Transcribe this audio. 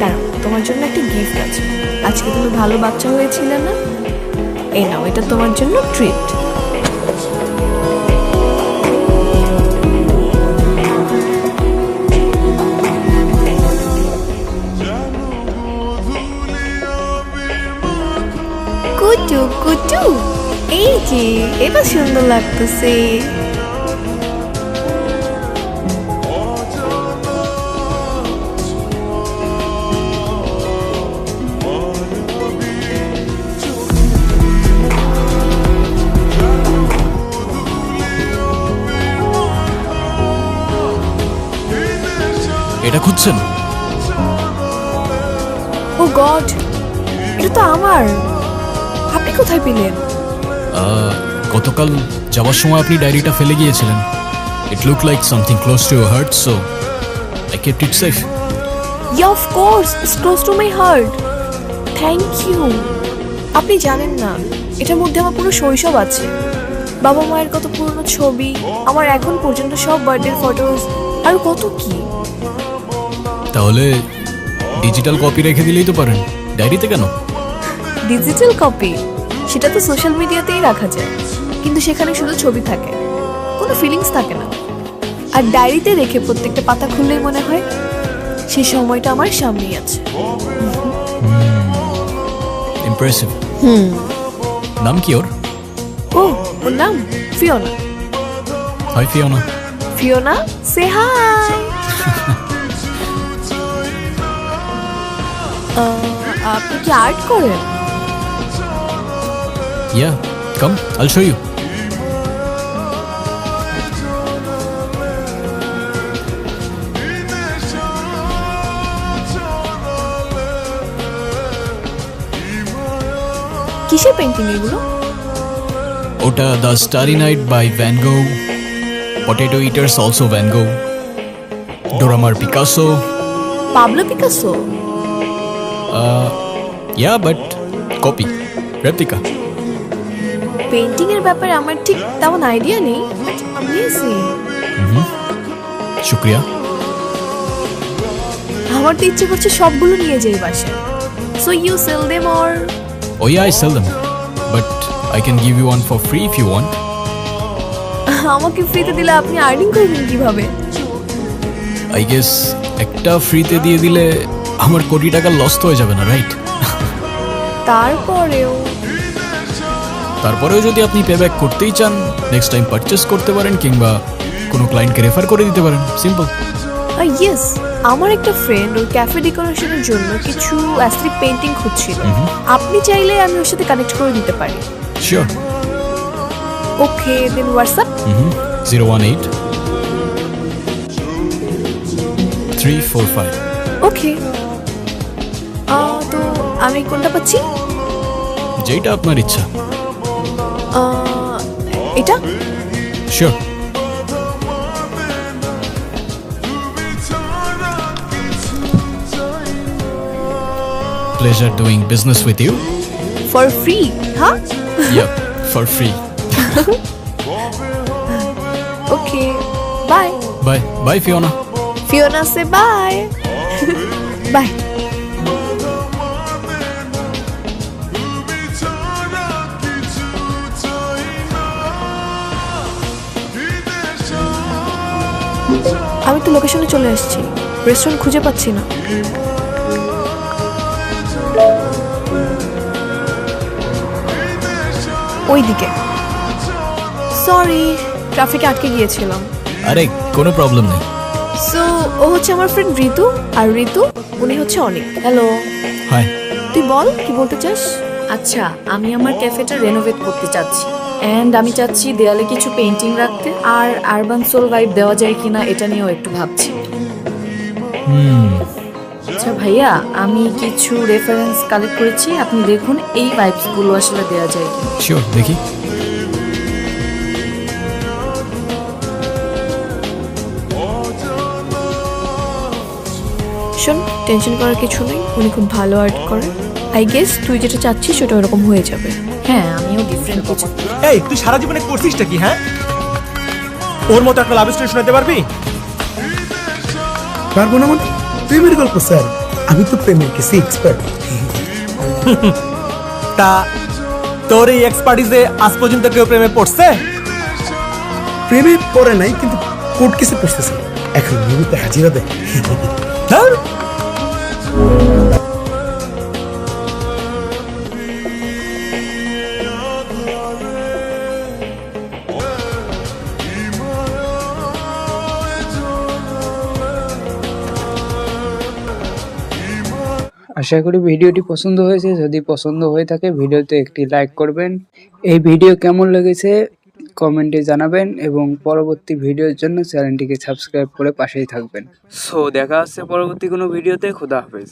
দাঁড়াও, তোমার জন্য একটা গিফট আছে। আজকে তুমি ভালো বাচ্চা হয়েছিলে না? এই নাও, এটা তোমার জন্য ট্রিট। কুটু কুটু, এই যে এটা সুন্দর লাগতেছে। এটা খুঁজছেন? ও গড, এটা তো আমার। আপনি কোথায় পেলেন? গতকাল যাওয়ার সময় আপনি ডায়েরিটা ফেলে গিয়েছিলেন। It look like something close to your heart, so I kept it safe. Yeah of course, it's close to my heart. Thank you. আপনি জানেন না, এটার মধ্যে আমার পুরো শৈশব আছে। বাবা মায়ের কত পুরনো ছবি, আমার এখন পর্যন্ত সব বার্থডে ফটোস, আর কত কি। তাহলে ডিজিটাল কপি রেখে দিলেই তো পারেন, ডায়েরিতে কেন? ডিজিটাল কপি সেটা তো সোশ্যাল মিডিয়াতেই রাখা যায়, কিন্তু সেখানে শুধু ছবি থাকে, কোনো ফিলিংস থাকে না। আর ডায়েরিতে রেখে প্রত্যেকটা পাতা খুললেই মনে হয় সেই সময়টা আমার সামনেই আছে। ইমপ্রেসিভ। নাম কি ওর? ওর নাম Fiona. Hi Fiona. Fiona, say hi. আপনি কি আর্ট করেন? Yeah, come, I'll show you. কিসের পেন্টিং এগুলো? ওটা the starry night by Van Gogh, potato eaters also Van Gogh, Dora Maar Picasso. Pablo Picasso? Yeah, but copy, replica. Painting এর ব্যাপারে আমার ঠিক তেমন আইডিয়া নেই, বাট অ্যামেজিং। শুক্রিয়া। আমার তো ইচ্ছে করছে সবগুলো নিয়ে যাই বাসায়। So you sell them or? Oh yeah, I sell them, but I can give you one for free if you want. আমাকে ফ্রিতে দিলে আপনি আর্নিং করবেন কিভাবে? I guess একটা ফ্রিতে দিয়ে দিলে আমার কোটি টাকা লস তো হয়ে যাবে না, রাইট? তারপরেও যদি আপনি পেব্যাক করতেই চান, নেক্সট টাইম পারচেস করতে পারেন, কিংবা কোনো ক্লায়েন্টকে রেফার করে দিতে পারেন, সিম্পল। ইয়েস, আমার একটা ফ্রেন্ড ওর ক্যাফে ডেকোরেশনের জন্য কিছু অ্যাস্থেটিক পেইন্টিং খুঁজছিল। আপনি চাইলে আমি ওর সাথে কানেক্ট করে দিতে পারি। শিওর। ওকে, দেন হোয়াটসঅ্যাপ 018 345। ওকে। তো আমি কোনটা পাচ্ছি? যেটা আপনার ইচ্ছা। এটা? Sure. Pleasure doing business with you. For free, huh? Yep, for free. Okay, bye. Bye. Bye, Fiona. Fiona, say bye. Bye. আমি তো লোকেশনে চলে আসছি, রেস্টুরেন্ট খুঁজে পাচ্ছি না। ওইদিকে। সরি, ট্রাফিকে আটকে গিয়েছিলাম। আরে কোনো প্রবলেম নেই। সো ও হচ্ছে আমার ফ্রেন্ড ঋতু, আর ঋতু উনি হচ্ছে অনিক। হ্যালো। হাই। তুই বল, কি বলতে চাস? আচ্ছা, আমি আমার ক্যাফেটা রেনোভেট করতে চাচ্ছি, অ্যান্ড আমি চাচ্ছি দেয়ালে কিছু পেন্টিং রাখতে, আর আরবান সোল ভাইব দেওয়া যায় কিনা এটা নিয়েও একটু ভাবছি। আচ্ছা ভাইয়া, আমি কিছু রেফারেন্স কালেক্ট করেছি, আপনি দেখুন এই ভাইবসগুলো আসলে দেওয়া যায় কিনা। শিওর, দেখি। শোন, টেনশন করার কিছু নেই, উনি খুব ভালো আর্ট করে। আই গেস তুই যেটা চাচ্ছিস সেটা ওরকম হয়ে যাবে। হ্যাঁ, আমিও ডিফারেন্ট কিছু। এই তুই সারা জীবনে করছিসটা কি? হ্যাঁ, ওর মতো একটা লাভ স্টোরি শোনাতে পারবি? পারবো না মানে? প্রেমের গল্প স্যার, আমি তো প্রেমের কিছু এক্সপার্ট। তা তোর এই এক্সপার্টিসে আজ পর্যন্ত কেউ প্রেমে পড়ছে? প্রেমে পড়ে নাই, কিন্তু কোর্ট কেসে পড়তেছে, এখন নিয়মিত হাজিরা দেয়। ধুর। আশা করি ভিডিওটি পছন্দ হয়েছে। যদি পছন্দ হয়ে থাকে ভিডিওতে একটি লাইক করবেন। এই ভিডিও কেমন লেগেছে কমেন্টে জানাবেন এবং পরবর্তী ভিডিওর জন্য চ্যানেলটিকে সাবস্ক্রাইব করে পাশেই থাকবেন। সো দেখা হচ্ছে পরবর্তী কোনো ভিডিওতে। খোদা হাফেজ।